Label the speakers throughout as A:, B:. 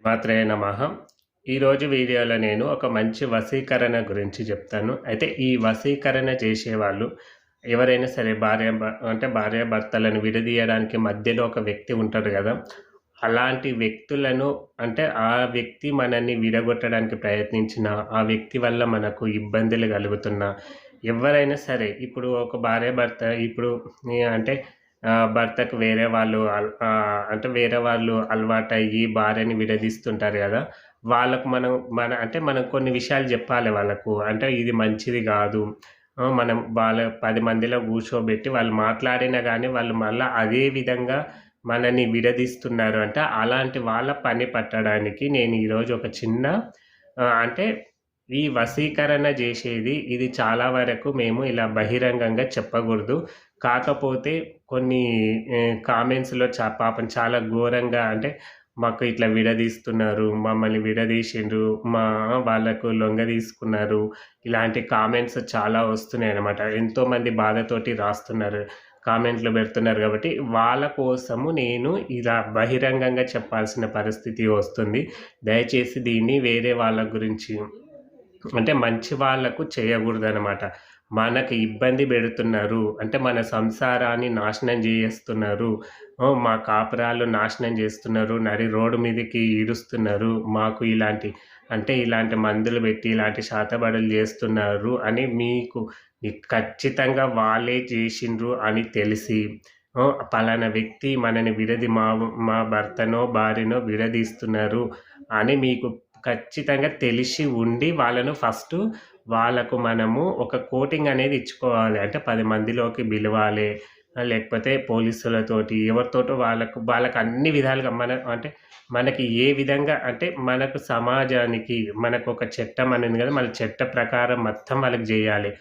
A: మాత్రే నమః. ఈరోజు వీడియోలో నేను ఒక మంచి వశీకరణ గురించి చెప్తాను. అయితే ఈ వశీకరణ చేసేవాళ్ళు ఎవరైనా సరే భార్యాభర్తలను విడదీయడానికి మధ్యలో ఒక వ్యక్తి ఉంటారు గదా! అలాంటి వ్యక్తులను అంటే ఆ వ్యక్తి మనల్ని విడగొట్టడానికి ప్రయత్నించినా, ఆ వ్యక్తి వల్ల మనకు ఇబ్బందులు కలుగుతున్నా, ఎవ్వరైనా సరే ఇప్పుడు ఒక భార్యాభర్త ఇప్పుడు అంటే భర్తకు అంటే వేరే వాళ్ళు అలవాటయ్యి భార్యని విడదీస్తుంటారు గదా! వాళ్ళకు మనం కొన్ని విషయాలు జెప్పాలి వాళ్ళకు. అంటే ఇది మంచిది గాదు. మనం 10 మందిలో కూర్చోబెట్టి వాళ్ళు మాట్లాడినా గానీ వాళ్ళు మళ్ళా అదే విధంగా మనని విడదీస్తున్నారు అంటే, అలాంటి వాళ్ళ పని పట్టడానికి నేను ఈరోజు ఒక చిన్న అంటే ఈ వశీకరణ జేసేది ఇది చాలా వరకు మేము ఇలా బహిరంగంగా చెప్పగూడదు. కాకపోతే కొన్ని కామెంట్స్‌లో పాపం చాలా ఘోరంగా అంటే, మాకు ఇట్లా విడదీస్తున్నారు, మమ్మల్ని విడదీశిండ్రు, వాళ్ళకు లొంగదీసుకున్నారు. ఇలాంటి కామెంట్స్ చాలా వస్తున్నాయన్నమాట. ఎంతోమంది బాధతోటి రాస్తున్నారు. కామెంట్లు పెడుతున్నారు గాబట్టి, వాళ్ళ కోసము నేను ఇలా బహిరంగంగా చెప్పాల్సిన పరిస్థితి వస్తుంది. దయచేసి దీన్ని వేరే వాళ్ళ గురించి అంటే మంచి వాళ్ళకు చేయగూడదనమాట. మనకి ఇబ్బంది బెడుతున్నారు. అంటే మన సంసారాన్ని నాశనం జేసేస్తున్నారు. మా కాపురాలు నాశనం జేస్తున్నారు. నడి రోడ్డు మీదకి ఈడుస్తున్నారు. మాకు ఇలాంటి మందులు బెట్టి, ఇలాంటి శాతబడులు జేస్తున్నారు అని మీకు ఖచ్చితంగా వాళ్ళే చేశిండ్రు అని తెలిసి, పలానా వ్యక్తి మనని మా భర్తనో, భార్యనో విడదీస్తున్నారు అని మీకు ఖచ్చితంగా తెలిసి ఉండి వాళ్ళకు మనము ఒక కోటింగ్ అనేది ఇచ్చుకోవాలి. అంటే 10 మందిలోకి పిలవాలే. లేకపోతే పోలీసులతోటి ఎవరితోటో వాళ్ళకి అన్ని విధాలుగా మనకి ఏ విధంగా అంటే మనకు సమాజానికి మనకొక చట్టం అనేది కదా! మన చట్ట ప్రకారం మొత్తం వాళ్ళకి జేయాలి.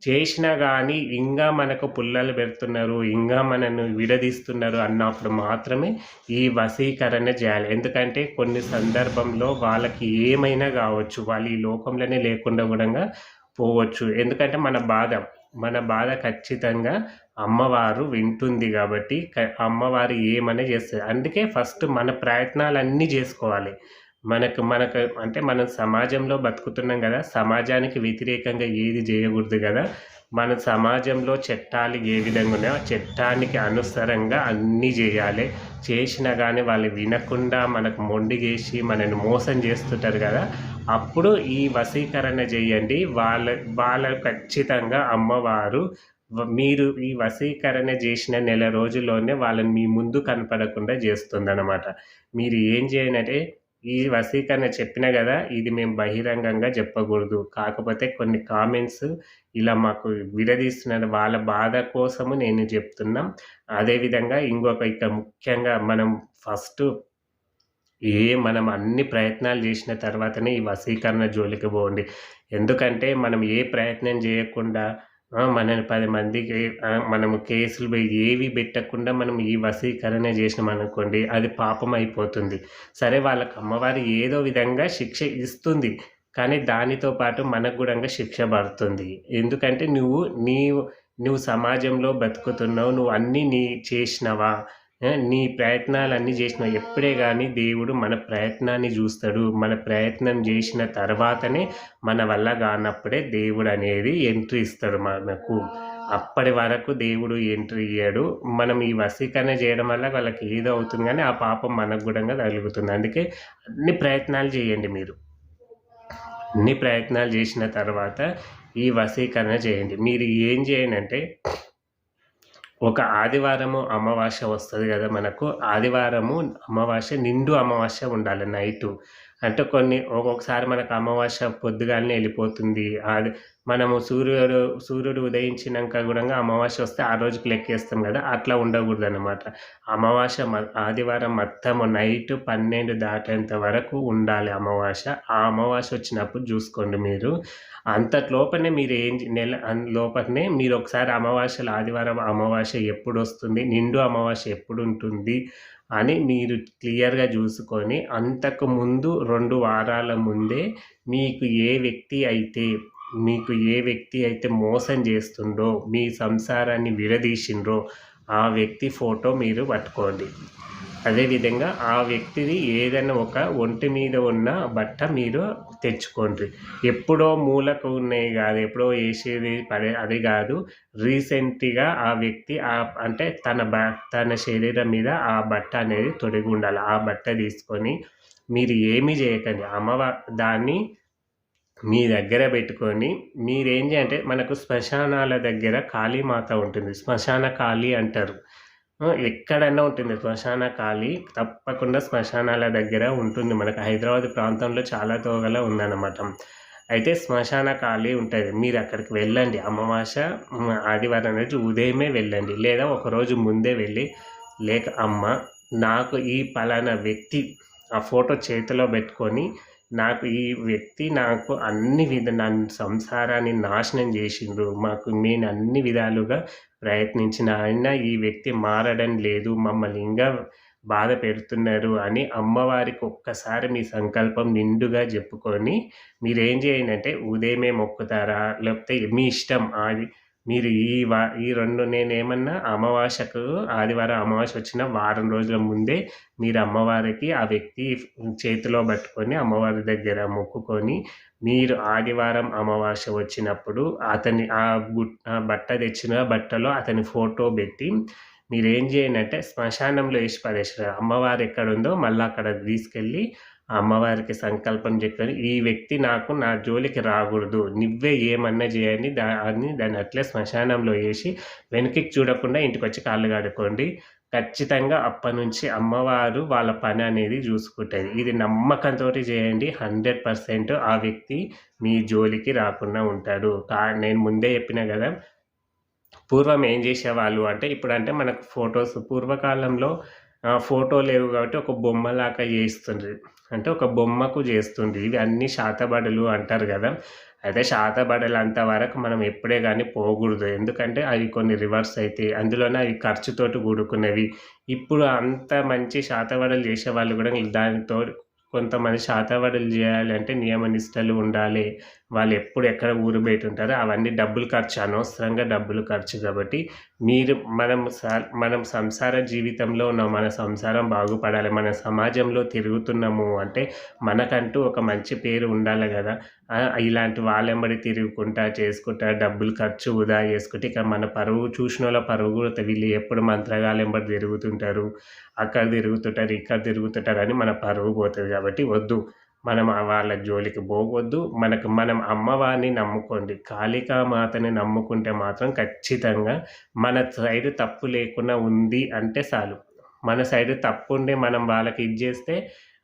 A: చేసినా గానీ ఇంగా మనకు పుల్లలు పెడుతున్నారు, ఇంగా మనను విడదీస్తున్నారు అన్నప్పుడు మాత్రమే ఈ వశీకరణ జేయాలి. ఎందుకంటే కొన్ని సందర్భంలో వాళ్ళకి ఏమైనా గావచ్చు. వాళ్ళు ఈ లోకంలోనే లేకుండా గూడంగా పోవచ్చు. ఎందుకంటే మన బాధ ఖచ్చితంగా అమ్మవారు వింటుంది గాబట్టి అమ్మవారు ఏమన్నా జేస్తది. అందుకే ఫస్ట్ మన ప్రయత్నాలన్నీ జేసుకోవాలి. మనకు అంటే మనం సమాజంలో బతుకుతున్నాం గదా! సమాజానికి వ్యతిరేకంగా ఏది జేయగూడదు గదా! మన సమాజంలో చట్టాలు ఏ విధంగా ఉన్నాయో, ఆ చట్టానికి అనుసరంగా అన్నీ జేయాలె. చేసినా గానీ వాళ్ళు వినకుండా మనకు మొండిగేసి మనల్ని మోసం జేస్తుంటారు గదా! అప్పుడు ఈ వశీకరణ జేయండి. వాళ్ళు ఖచ్చితంగా అమ్మవారు మీరు ఈ వశీకరణ జేసిన నెల రోజుల్లోనే వాళ్ళని మీ ముందు కనపడకుండా జేస్తుందనమాట. మీరు ఏం జేయనంటే ఈ వశీకరణ చెప్పినా గదా! ఇది మేము బహిరంగంగా జెప్పగూడదు. కాకపోతే కొన్ని కామెంట్స్ ఇలా మాకు విడదీస్తున్నారు. వాళ్ళ బాధ కోసము నేను జెప్తున్నాం. అదేవిధంగా ఇక ముఖ్యంగా మనం అన్ని ప్రయత్నాలు జేసిన తర్వాతనే ఈ వశీకరణ జోలికి పోండి. ఎందుకంటే మనం ఏ ప్రయత్నం జేయకుండా మనల్ని 10 మందికి మనము కేసులు ఏవి పెట్టకుండా మనం ఈ వశీకరణ జేసినామనుకోండి అది పాపం అయిపోతుంది. సరే వాళ్ళకి అమ్మవారు ఏదో విధంగా శిక్ష ఇస్తుంది. కానీ దానితో పాటు మనకు గూడంగా శిక్ష పడుతుంది. ఎందుకంటే నువ్వు సమాజంలో బతుకుతున్నావు. నువ్వు అన్నీ చేసినవా? నీ ప్రయత్నాలన్నీ జేసినవు. ఎప్పుడే గానీ దేవుడు మన ప్రయత్నాన్ని జూస్తడు. మన ప్రయత్నం జేసిన తర్వాతనే మన వల్ల గానప్పుడే దేవుడనేది ఎంట్రీ ఇస్తడు మనకు. అప్పటి వరకు దేవుడు ఎంట్రీ ఇయ్యడు. మనం ఈ వశీకరణ జేయడం వల్ల వాళ్ళకి ఏదో అవుతుంది గానీ, ఆ పాపం మనకు గూడంగా తగులుతుంది. అందుకే అన్ని ప్రయత్నాలు జేయండి మీరు. అన్ని ప్రయత్నాలు జేసిన తర్వాత ఈ వశీకరణ జేయండి. మీరు ఏం జేయండంటే ఒక ఆదివారము అమావాస్య వస్తది గదా! మనకు. ఆదివారము అమావాస్య నిండు అమావాస్య ఉండాలి నైటు. అంటే ఒక్కొక్కసారి మనకు అమావాస్య పొద్దుగాలనే ఎళ్ళిపోతుంది. మనము సూర్యుడు ఉదయించినంక గూడంగా అమావాస్య వస్తే ఆ రోజుకి లెక్కేస్తాం గదా! అట్లా ఉండగూడదనమాట. ఆదివారం మొత్తము నైటు 12 దాటేంత వరకు ఉండాలి అమావాస్య. ఆ అమావాస్య వచ్చినప్పుడు జూసుకోండి మీరు. అంతట్లోపనే లోపలనే మీరొకసారి ఆదివారం అమావాస్య ఎప్పుడొస్తుంది, నిండు అమావాస్య ఎప్పుడుంటుంది అని మీరు క్లియర్‌గా జూసుకొని, అంతకు ముందు 2 వారాల ముందే మీకు ఏ వ్యక్తి అయితే మోసం జేస్తుండో, మీ సంసారాన్ని విడదీశిండ్రో, ఆ వ్యక్తి ఫోటో మీరు పట్టుకోండి. అదేవిధంగా ఆ వ్యక్తిది ఏదైనా ఒక ఒంటి మీద ఉన్న బట్ట మీరు తెచ్చుకోండి. ఎప్పుడో మూలకు ఉన్నాయి కాదు, ఎప్పుడో వేసేది పడే అది కాదు. రీసెంట్‌గా ఆ వ్యక్తి అంటే తన శరీరం మీద ఆ బట్ట అనేది తొడిగి ఉండాలి. ఆ బట్ట తీసుకొని మీరు ఏమీ చేయకండి. దాన్ని మీ దగ్గర పెట్టుకొని మీరేం చేయంటే, మనకు శ్మశానాల దగ్గర కాళీమాత ఉంటుంది. శ్మశాన కాళీ అంటారు. ఎక్కడైనా ఉంటుంది శ్మశాన కాళీ. తప్పకుండా శ్మశానాల దగ్గర ఉంటుంది. మనకు హైదరాబాద్ ప్రాంతంలో చాలా తోగల ఉందన్నమాట. అయితే శ్మశాన కాళీ ఉంటుంది. మీరు అక్కడికి వెళ్ళండి. అమావాస్య ఆదివారం రోజు ఉదయమే వెళ్ళండి, లేదా ఒకరోజు ముందే వెళ్ళి, లేక అమ్మ నాకు ఈ పలానా వ్యక్తి ఆ ఫోటో చేతిలో పెట్టుకొని, నాకు ఈ వ్యక్తి నాకు నా సంసారాన్ని నాశనం చేసిండ్రు. నేను అన్ని విధాలుగా ప్రయత్నించిన అయినా ఈ వ్యక్తి మారడం లేదు. మమ్మల్ని ఇంకా బాధ పెడుతున్నారు అని అమ్మవారికి ఒక్కసారి మీ సంకల్పం నిండుగా చెప్పుకొని మీరేం చేయండంటే, ఉదయమే మొక్కుతారా? లేకపోతే మీ ఇష్టం. మీరు ఈ 2 నేనేమన్నా అమావాస్యకు ఆదివారం అమావాస్య వచ్చిన వారం రోజుల ముందే మీరు అమ్మవారికి ఆ వ్యక్తి చేతిలో పట్టుకొని అమ్మవారి దగ్గర మొక్కుకొని, మీరు ఆదివారం అమావాస్య వచ్చినప్పుడు అతని బట్ట తెచ్చిన బట్టలో అతని ఫోటో పెట్టి మీరేం చేయండంటే శ్మశానంలో వేసి పడేసారు. అమ్మవారు ఎక్కడుందో మళ్ళీ అక్కడ తీసుకెళ్ళి అమ్మవారికి సంకల్పం చెప్పారు, ఈ వ్యక్తి నా జోలికి రాకూడదు, నువ్వే ఏమన్నా చేయని దాన్ని అట్లే శ్మశానంలో వేసి వెనక్కి చూడకుండా ఇంటికొచ్చి కాళ్ళు కడుక్కోండి. ఖచ్చితంగా అప్పటినుంచి అమ్మవారు వాళ్ళ పని అనేది చూసుకుంటుంది. ఇది నమ్మకంతో చేయండి. 100% ఆ వ్యక్తి మీ జోలికి రాకుండా ఉంటాడు. నేను ముందే చెప్పిన కదా, పూర్వం ఏం చేసేవాళ్ళు అంటే, ఇప్పుడంటే మనకు పూర్వకాలంలో ఫోటో లేవు కాబట్టి ఒక బొమ్మలాగా చేస్తుండ్రి. అంటే ఒక బొమ్మకు చేస్తుండ్రి. ఇవి అన్నీ శాతబడులు అంటారు కదా. అయితే శాతబడులు అంతవరకు మనం ఎప్పుడే కానీ పోకూడదు. ఎందుకంటే అవి కొన్ని రివర్స్ అవుతాయి. అందులోనే అవి ఖర్చుతోటి కూడుకున్నవి. ఇప్పుడు అంత మంచి శాతబడులు చేసేవాళ్ళు కూడా దానితో కొంతమంది శాతబడులు చేయాలంటే నియమ నిష్టలు ఉండాలి. వాళ్ళు ఎప్పుడు ఎక్కడ ఊరు బయట ఉంటారో అవన్నీ డబ్బులు ఖర్చు, అనవసరంగా డబ్బులు ఖర్చు. కాబట్టి మనం సంసార జీవితంలో ఉన్నాం. మన సంసారం బాగుపడాలి. మన సమాజంలో తిరుగుతున్నాము అంటే మనకంటూ ఒక మంచి పేరు ఉండాలి కదా. ఇలాంటి వాళ్ళెంబడి తిరుగుకుంటా చేసుకుంటా డబ్బులు ఖర్చు వృధా చేసుకుంటే ఇక మన పరువు చూసినోళ్ళ పరువు కూడా వీళ్ళు ఎప్పుడు మంత్రగాళ్ళెంబడి తిరుగుతుంటారు, అక్కడ తిరుగుతుంటారు, ఇక్కడ తిరుగుతుంటారు అని మన పరువు పోతుంది. కాబట్టి వద్దు, మనం వాళ్ళ జోలికి పోవద్దు. మనం అమ్మవారిని నమ్ముకోండి. కాళికామాతని నమ్ముకుంటే మాత్రం ఖచ్చితంగా మన సైడు తప్పు లేకుండా ఉంది అంటే చాలు. మన సైడు తప్పు ఉండి మనం వాళ్ళకి చేస్తే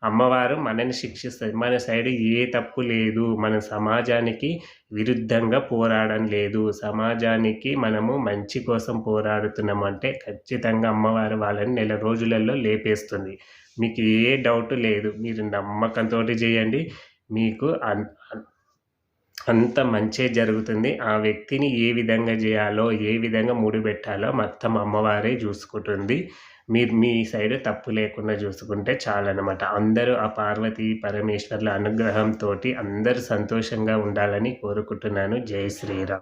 A: అమ్మవారు మనల్ని శిక్షిస్తుంది. మన సైడు ఏ తప్పు లేదు. మన సమాజానికి విరుద్ధంగా పోరాడడం లేదు. సమాజానికి మనము మంచి కోసం పోరాడుతున్నామంటే ఖచ్చితంగా అమ్మవారు వాళ్ళని నెల రోజులలో లేపేస్తుంది. మీకు ఏ డౌట్ లేదు. మీరు నమ్మకంతో చేయండి. మీకు అంత మంచే జరుగుతుంది. ఆ వ్యక్తిని ఏ విధంగా చేయాలో, ఏ విధంగా ముడిపెట్టాలో మొత్తం అమ్మవారే చూసుకుంటుంది. మీరు మీ సైడ్ తప్పు లేకుండా చూసుకుంటే చాలన్నమాట. అందరూ ఆ పార్వతీ పరమేశ్వర్ల అనుగ్రహంతోటి అందరూ సంతోషంగా ఉండాలని కోరుకుంటున్నాను. జై శ్రీరామ్.